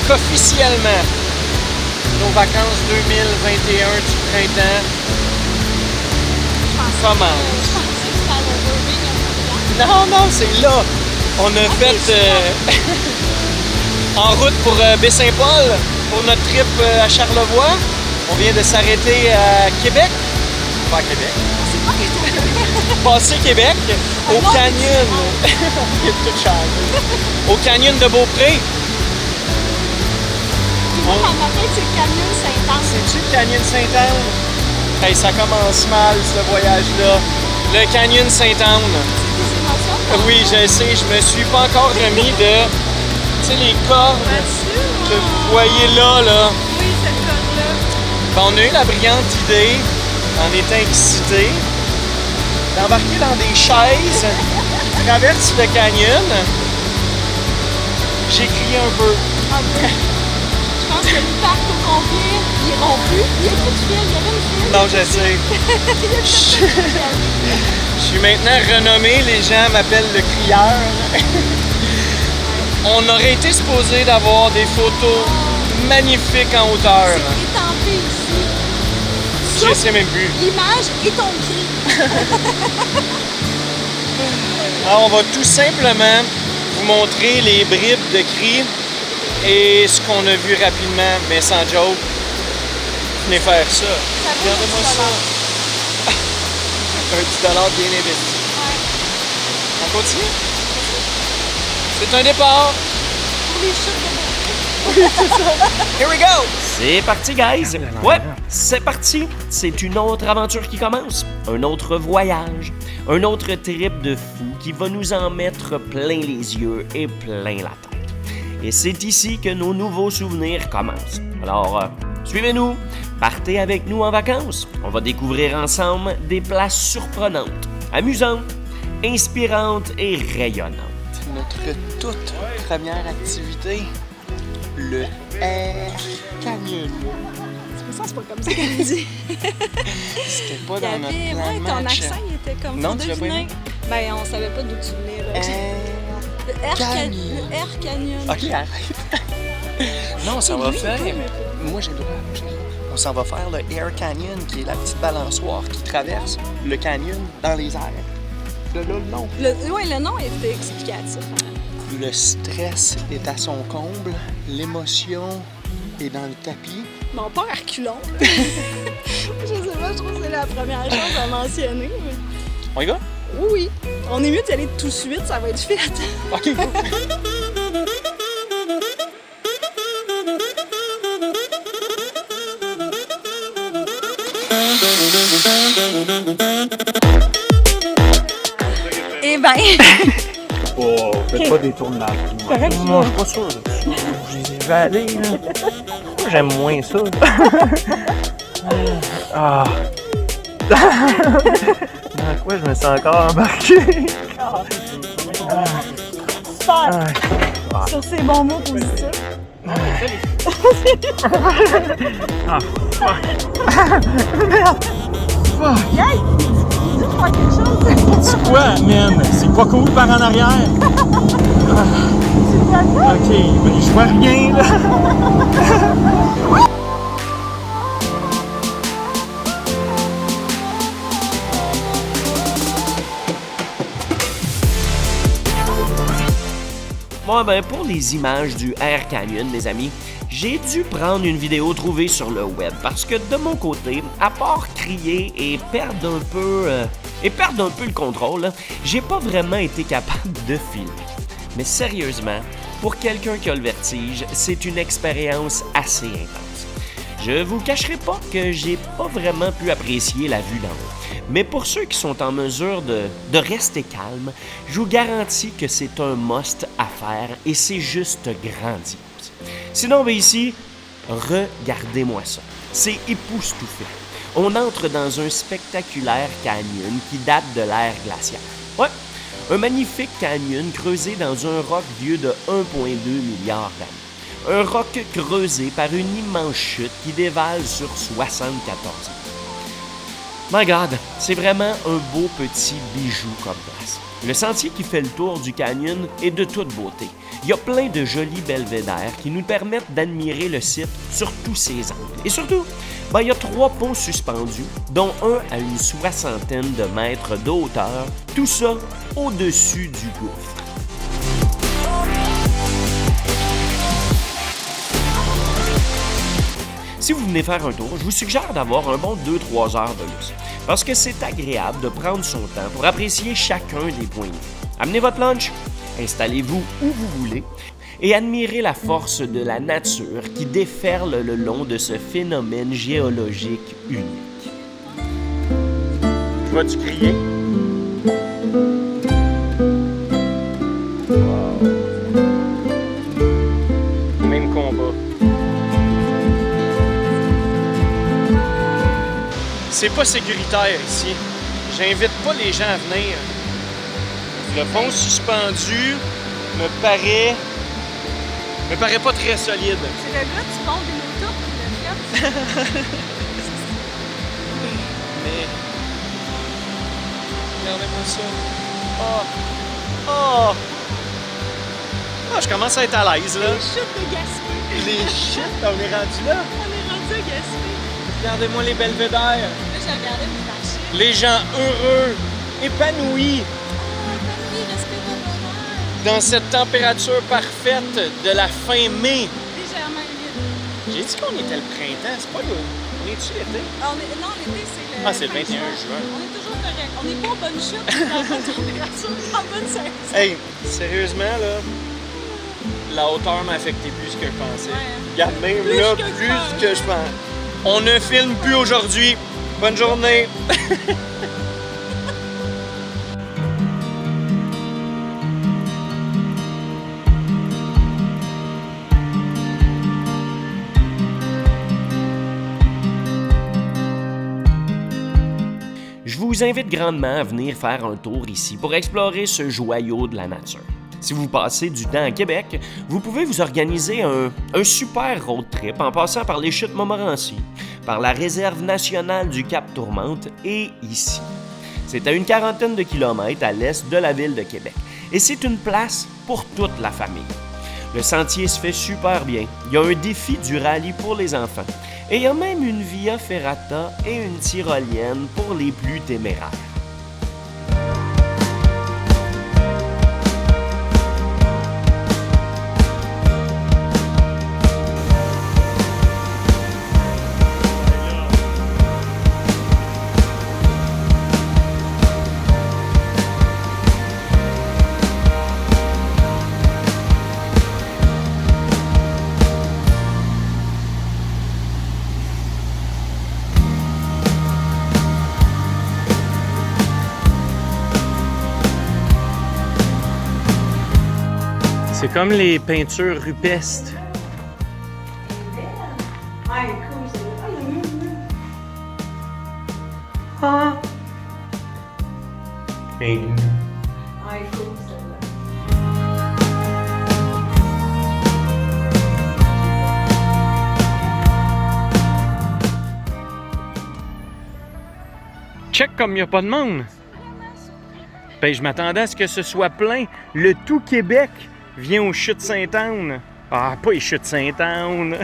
qu'officiellement, nos vacances 2021 du printemps commencent. Je pensais que c'était à l'Overwing. Non, c'est là. On a fait en route pour Baie-Saint-Paul pour notre trip à Charlevoix. On vient de s'arrêter à Québec. Pas à Québec. C'est pas que Passer Québec au canyon. Il a tout changé. Au canyon de Beaupré. moi, dans ma tête, c'est le canyon Saint-Anne. C'est-tu le canyon Sainte-Anne? Hey, ça commence mal, ce voyage-là. Le canyon Sainte-Anne. C'est des émotions. Oui, je sais, je me suis pas encore remis de... Tu sais, les cordes que vous voyez là. Oui, cette corde-là. Ben, on a eu la brillante idée, en étant excités, d'embarquer dans des chaises qui traversent le canyon. J'ai crié un peu. Ah oui. Je pense que le parc au complet, il est rompu. Il y a plus de fil, il y avait une file. Non, je sais. Je suis maintenant renommé, les gens m'appellent le crieur. On aurait été supposé d'avoir des photos magnifiques en hauteur. C'est étampé ici. Je sais même plus. L'image et ton cri. Alors, on va tout simplement vous montrer les bribes de cris et ce qu'on a vu rapidement, mais sans joke. Venez faire ça. Regardez-moi ça. Un $10 bien investi. Ouais. On continue? C'est un départ. Pour les chutes de Here we go! C'est parti, guys! Ouais, c'est parti! C'est une autre aventure qui commence. Un autre voyage. Un autre trip de fou qui va nous en mettre plein les yeux et plein la tête. Et c'est ici que nos nouveaux souvenirs commencent. Alors, suivez-nous. Partez avec nous en vacances. On va découvrir ensemble des places surprenantes, amusantes, inspirantes et rayonnantes. Notre toute première activité, le Air Canyon. C'est pas comme ça qu'elle dit. C'était pas Il y dans notre avait, plan de ouais, ton match. accent, il était comme Non, faut tu l'as pas deviner. aimé? Ben, on savait pas d'où tu venais, là. Le Air Canyon. Le Air Canyon. Ok, arrête. Non, on s'en va faire. Moi, j'ai le droit. On s'en va faire le Air Canyon, qui est la petite balançoire qui traverse le canyon dans les airs. De là, le nom. Oui, le nom était explicatif. Le stress est à son comble, l'émotion est dans le tapis. Non, pas reculons. Je sais pas, je trouve que c'est la première chose à mentionner. Mais... On y va? Oui, on est mieux d'y aller tout de suite, ça va être fait. Ok, go. Eh ben, Oh, faites pas des tournades. Moi, je suis pas sûr. J'y vais aller, là. Moi, j'aime moins ça. Ah. Dans quoi je me sens encore embarqué? super! Sur ces bons mots positifs. Ah, Hey! Dis-moi faire quelque chose! c'est quoi, man? C'est pas cool par en arrière? Ok, ben je vois rien, là. Bon, ben, pour les images du Air Canyon, mes amis, j'ai dû prendre une vidéo trouvée sur le web parce que de mon côté, à part crier et perdre un peu le contrôle, là, j'ai pas vraiment été capable de filmer. Mais sérieusement, pour quelqu'un qui a le vertige, c'est une expérience assez intense. Je vous cacherai pas que j'ai pas vraiment pu apprécier la vue d'en haut. Mais pour ceux qui sont en mesure de rester calme, je vous garantis que c'est un must à faire et c'est juste grandiose. Sinon, ben ici, regardez-moi ça. C'est époustouflant. On entre dans un spectaculaire canyon qui date de l'ère glaciaire. Ouais, un magnifique canyon creusé dans un roc vieux de 1,2 milliard d'années. Un roc creusé par une immense chute qui dévale sur 74 ans. My God, c'est vraiment un beau petit bijou comme place. Le sentier qui fait le tour du canyon est de toute beauté. Il y a plein de jolis belvédères qui nous permettent d'admirer le site sur tous ses angles. Et surtout, il y a 3 ponts suspendus, dont un à une 60aine de mètres de hauteur, tout ça au-dessus du gouffre. Si vous venez faire un tour, je vous suggère d'avoir un bon 2-3 heures de luxe, parce que c'est agréable de prendre son temps pour apprécier chacun des points de vue. Amenez votre lunch, installez-vous où vous voulez et admirez la force de la nature qui déferle le long de ce phénomène géologique unique. Vas-tu crier? Wow. Même combat. C'est pas sécuritaire ici. J'invite pas les gens à venir. Le pont suspendu me paraît pas très solide. C'est le gars du pont des motos qui l'a fait. Mais regardez-moi ça. Oh! Oh! Ah, je commence à être à l'aise là. Les chutes de Gaspé. Les chutes, on est rendu là. On est rendu à Gaspé. Regardez-moi les belvédères. Là, j'ai regardé pour la chute. Les gens heureux, épanouis dans cette température parfaite de la fin mai. Légèrement humide. J'ai dit qu'on était le printemps, c'est pas le... On est-tu l'été? Non, l'été, c'est le... Ah, c'est le 21 juin. On est toujours correct. On n'est pas en bonne chute, dans la bonne température, en bonne saison. Hey, sérieusement, là, la hauteur m'a affecté plus que je pensais. Ouais. Regarde, même Plus là, que plus que je pense. On ne filme plus aujourd'hui. Bonne journée! Je vous invite grandement à venir faire un tour ici pour explorer ce joyau de la nature. Si vous passez du temps à Québec, vous pouvez vous organiser un super road trip en passant par les chutes Montmorency, par la réserve nationale du Cap Tourmente et ici. C'est à une 40aine de kilomètres à l'est de la ville de Québec et c'est une place pour toute la famille. Le sentier se fait super bien. Il y a un défi du rallye pour les enfants. Et il y a même une via ferrata et une tyrolienne pour les plus téméraires. C'est comme les peintures rupestres. Ah! Hey. Check comme il n'y a pas de monde. Ben, je m'attendais à ce que ce soit plein. Le tout Québec vient aux Chutes Sainte-Anne. Ah, pas les Chutes Sainte-Anne.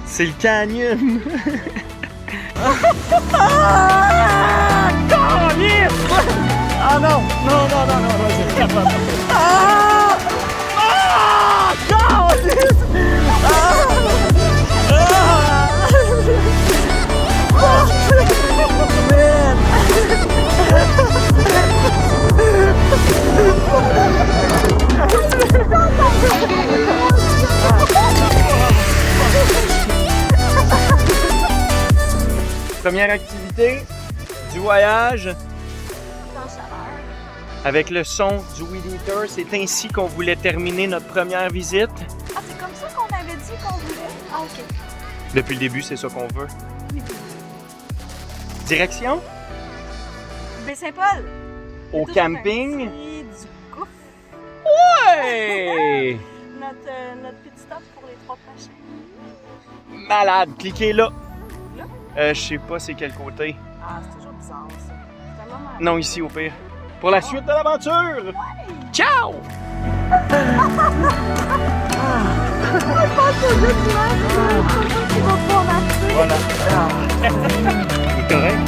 C'est le canyon. Ah! Ah non! Non, non, non, non, non, c'est capable. Ah! Ah! Première activité du voyage avec le son du Weed Eater. C'est ainsi qu'on voulait terminer notre première visite. Ah, c'est comme ça qu'on avait dit qu'on voulait? Ah, OK. Depuis le début, c'est ça qu'on veut. Direction? Baie-Saint-Paul. Au camping. Du gouffre. Ouais! Notre petit stop pour les 3 prochains. Malade! Cliquez là. Là? Je sais pas c'est quel côté. Ah, c'est toujours bizarre, ça. C'est tellement mal. Non, ici au pire. Pour la suite de l'aventure! Ciao! Voilà. C'est correct?